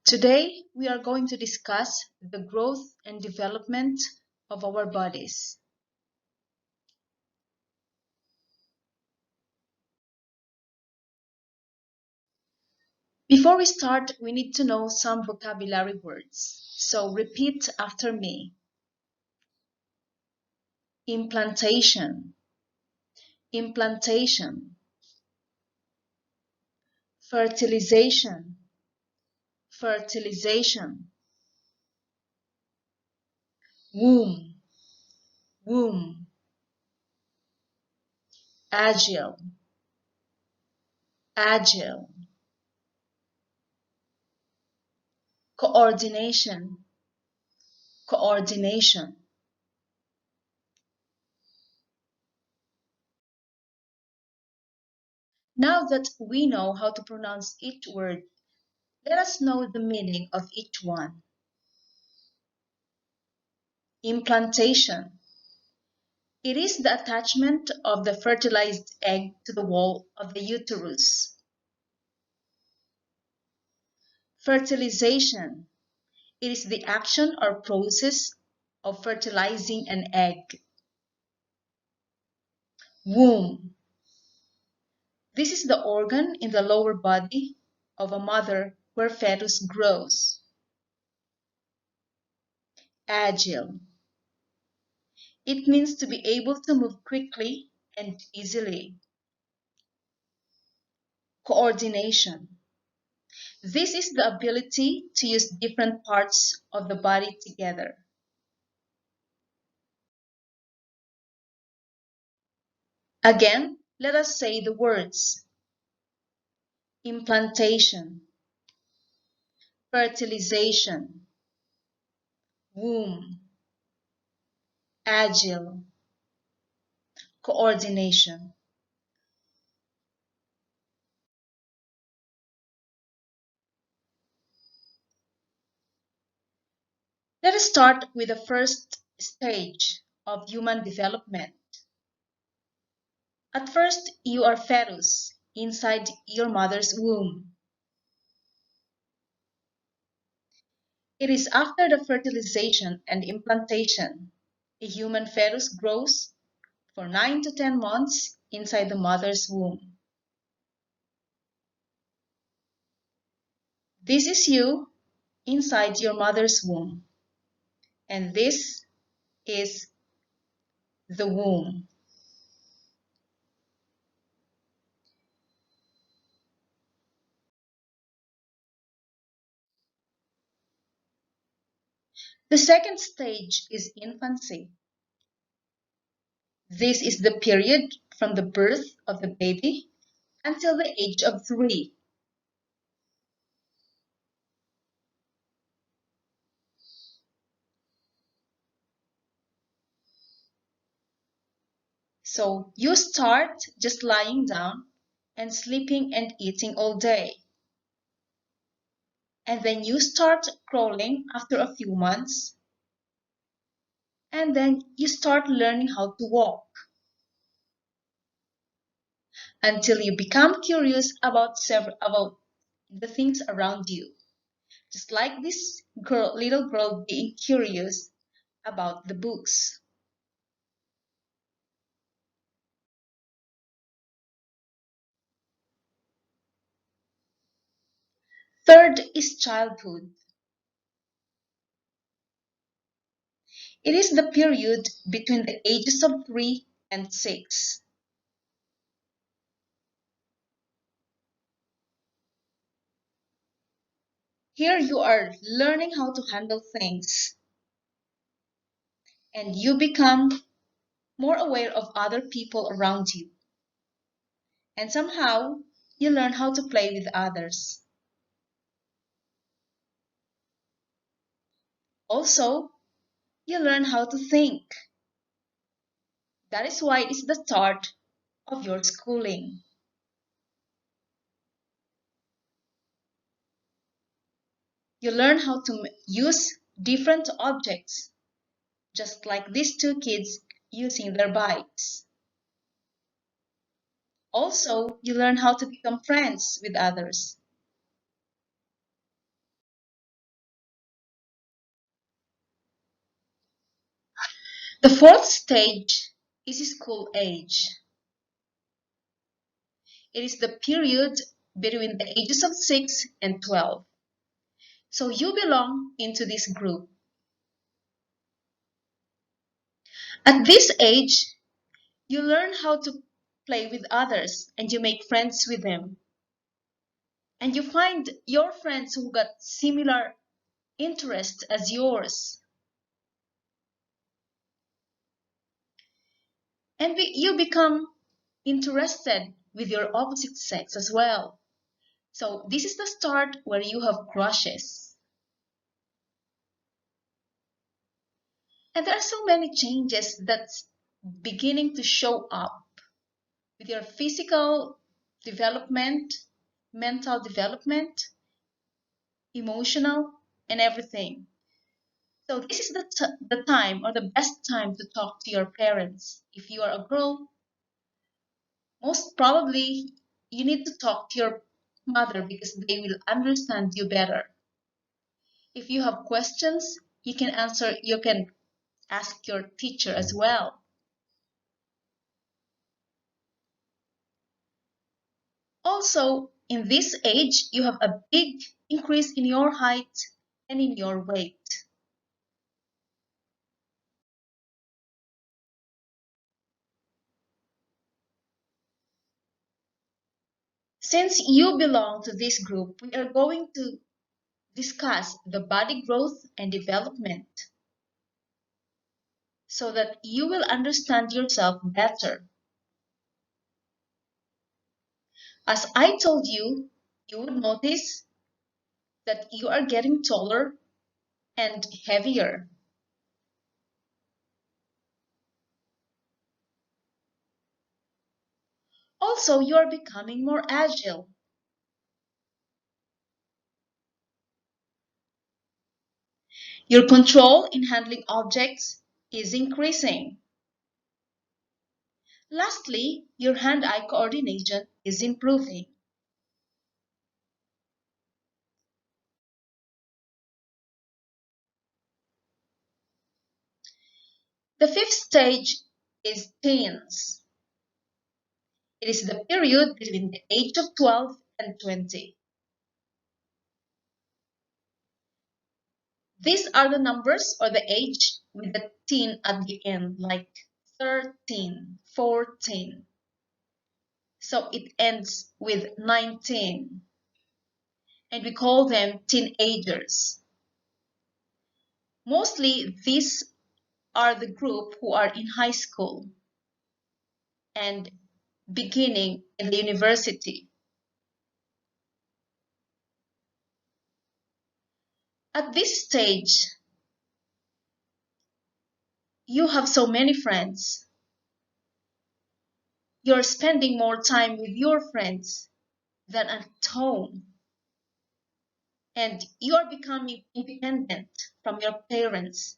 Today, we are going to discuss the growth and development of our bodies. Before we start, we need to know some vocabulary words. So repeat after me. Implantation, implantation. Fertilization, fertilization. Womb, womb. Agile, agile. Coordination, coordination. Now that we know how to pronounce each word, let us know the meaning of each one. Implantation. It is the attachment of the fertilized egg to the wall of the uterus. Fertilization. It is the action or process of fertilizing an egg. Womb. This is the organ in the lower body of a mother where fetus grows. Agile. It means to be able to move quickly and easily. Coordination. This is the ability to use different parts of the body together. Again, let us say the words. Implantation, fertilization, womb, agile, coordination. Let us start with the first stage of human development. At first, you are fetus inside your mother's womb. It is after the fertilization and implantation, a human fetus grows for 9 to 10 months inside the mother's womb. This is you inside your mother's womb, and this is the womb. The second stage is infancy. This is the period from the birth of the baby until the age of 3. So you start just lying down and sleeping and eating all day. And then you start crawling after a few months. And then you start learning how to walk until you become curious about the things around you. Just like this little girl being curious about the books. Third is childhood. It is the period between the ages of 3 and 6. Here you are learning how to handle things, and you become more aware of other people around you. And somehow, you learn how to play with others. Also, you learn how to think. That is why it is the start of your schooling. You learn how to use different objects, just like these two kids using their bikes. Also, you learn how to become friends with others. The fourth stage is school age. It is the period between the ages of 6 and 12. So you belong into this group. At this age, you learn how to play with others and you make friends with them. And you find your friends who got similar interests as yours. And you become interested with your opposite sex as well. So this is the start where you have crushes. And there are so many changes that's beginning to show up with your physical development, mental development, emotional, and everything. So this is the time or the best time to talk to your parents. If you are a girl, most probably you need to talk to your mother because they will understand you better. If you have questions, you can ask your teacher as well. Also, in this age, you have a big increase in your height and in your weight. Since you belong to this group, we are going to discuss the body growth and development so that you will understand yourself better. As I told you, you would notice that you are getting taller and heavier. Also, you are becoming more agile. Your control in handling objects is increasing. Lastly, your hand-eye coordination is improving. The fifth stage is teens. It is the period between the age of 12 and 20. These are the numbers or the age with the teen at the end, like 13, 14. So it ends with 19. And we call them teenagers. Mostly these are the group who are in high school and beginning in the university. At this stage, you have so many friends. You're spending more time with your friends than at home. And you are becoming independent from your parents.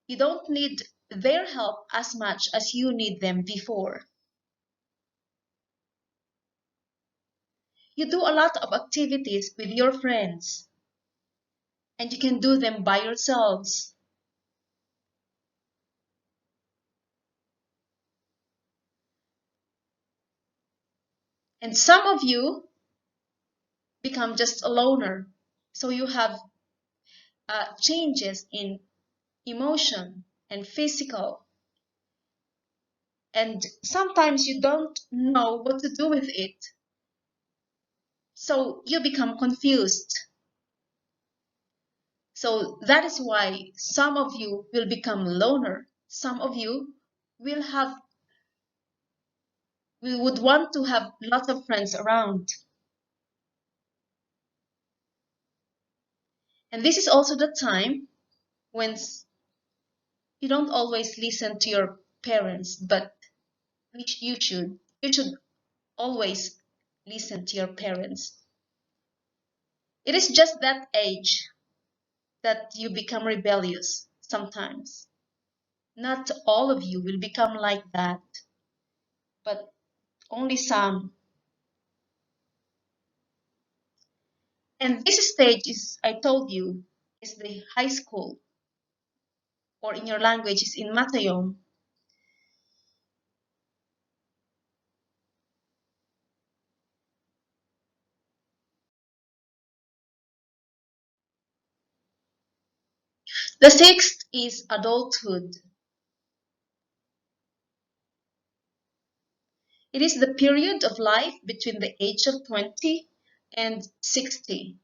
You don't need their help as much as you need them before. You do a lot of activities with your friends, and you can do them by yourselves. And some of you become just a loner. So you have changes in emotion and physical. And sometimes you don't know what to do with it. So you become confused. So that is why some of you will become loner. Some of you will have, we would want to have lots of friends around. And this is also the time when you don't always listen to your parents, but you should always listen to your parents. It is just that age that you become rebellious sometimes. Not all of you will become like that, but only some. And this stage is, I told you, is the high school. or in your language is in matayom. The sixth is adulthood. It is the period of life between the age of 20 and 60.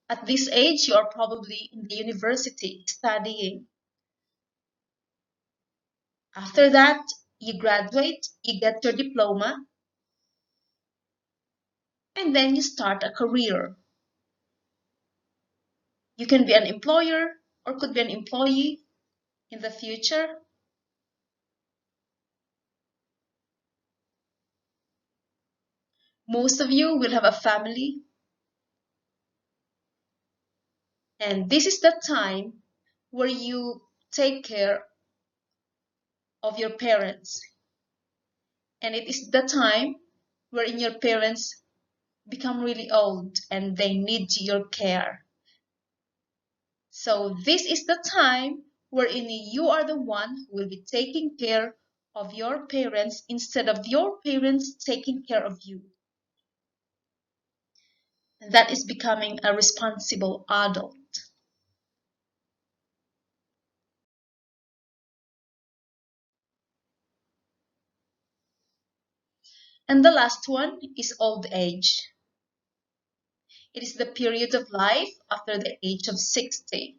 At this age, you are probably in the university studying. After that, you graduate, you get your diploma, and then you start a career. You can be an employer or could be an employee in the future. Most of you will have a family, and this is the time where you take care of your parents. And it is the time wherein your parents become really old and they need your care. So this is the time wherein you are the one who will be taking care of your parents instead of your parents taking care of you. And that is becoming a responsible adult. And the last one is old age. It is the period of life after the age of 60.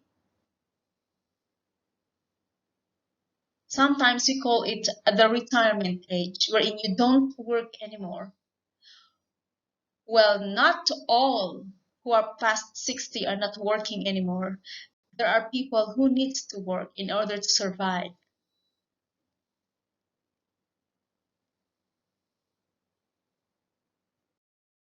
Sometimes we call it the retirement age, wherein you don't work anymore. Well, not all who are past 60 are not working anymore. There are people who needs to work in order to survive.